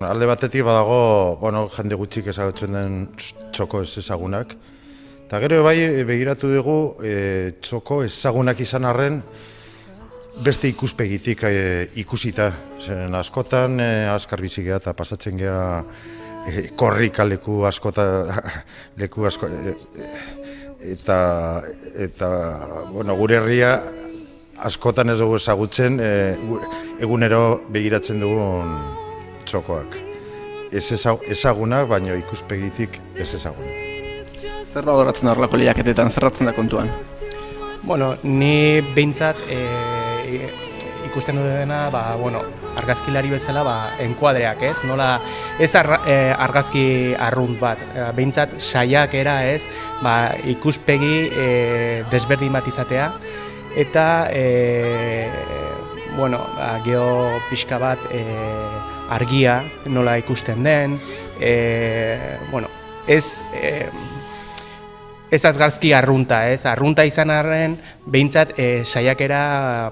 alde batetik badago, jende gutxik ezagutzen den txoko ez ezagunak. Eta gero bai begiratu dugu txoko ezagunak izan arren beste ikuspegitik ikusita. Zeren askotan azkar bizi geha eta pasatzen geha korrika leku askota eta gure herria askotan ez dugu ezagutzen egunero begiratzen dugun txokoak. Ez ezagunak, baina ikuspegitik ez ezagunak. Zer da horatzen horrelako lehiaketetan, zerratzen da kontuan? Ni behintzat ikusten dudena, argazkilari bezala enkuadreak, ez? Nola ez argazki arrunt bat, behintzat saiakera, ez? Ikuspegi desberdin bat izatea, eta geho pixka bat argia nola ikusten den, ez argazki arrunta, arrunta izan arren, behintzat saiakera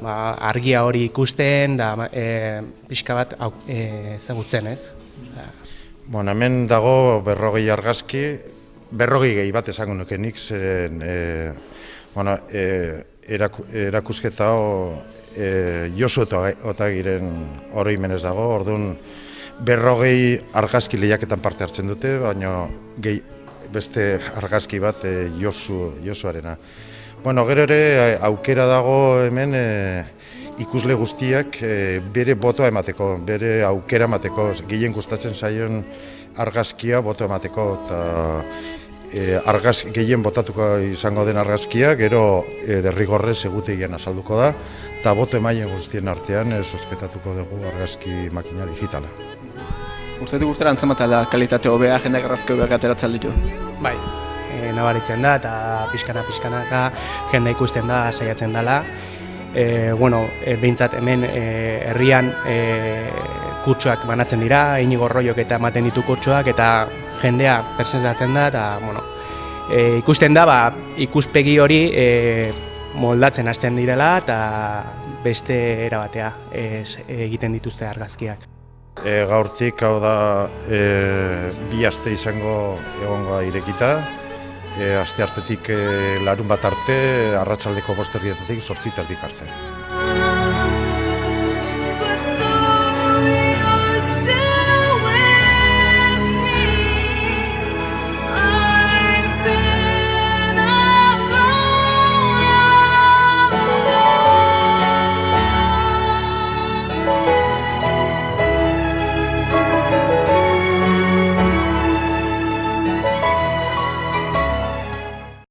argia hori ikusten, da pixka bat ezagutzen, ez? Hemen dago 40 argazki, 40 gehi bat esango nukenik, zeren erakusketa Josu Otagiren oroimenez dago, orduan 40 argazki lehiaketan parte hartzen dute, baina beste argazki bat Josuarena. Gero ere aukera dago hemen ikusle guztiak bere botoa emateko, bere aukera emateko, gehien gustatzen zaion argazkia botoa emateko, eta gehien botatuko izango den argazkia, gero derrigorrez egutegian azalduko da, eta boto emaien guztien artean zozketatuko dugu argazki makina digitala. Urtetik urtera antzematea kalitate hobea, jendeak argazki hobeak ateratzen ditu? Bai, nabaritzen da eta pixkanaka jende ikusten da, saiatzen dela. Behintzat hemen herrian kurtsoak banatzen dira, Inigo Royok eta ematen ditu kurtsoak, eta jendea presentatzen da, eta ikusten da ikuspegi hori moldatzen hasten direla eta beste erabatea egiten dituzte argazkiak. Gaurtik hau da 2 aste izango egongo irekita, asteartetik larunbat arte, arratsaldeko 5:00 8:00 arte.